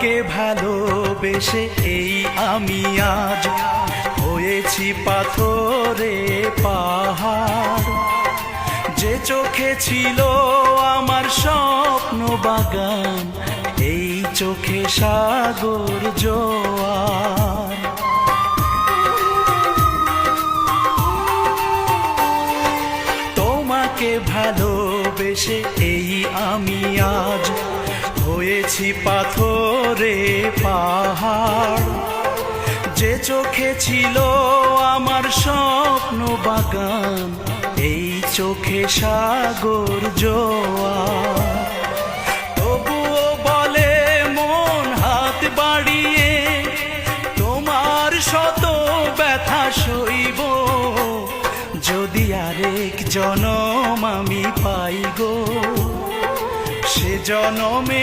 তোমাকে ভালোবেসে এই আমি আজ হয়েছি পাথরে পাহাড়। যে চোখে ছিল আমার স্বপ্ন বাগান, এই চোখে সাগর জোয়ার। তোমাকে ভালোবেসে এই আমি আজ হয়েছি পাথরে পাহাড়। যে চোখে ছিল আমার স্বপ্ন বাগান, এই চোখে সাগর জোয়ার। তবুও বলে মন হাত বাড়িয়ে, তোমার শত ব্যথা সইব, যদি আরেক জনম আমি পাই গো, সে জনমে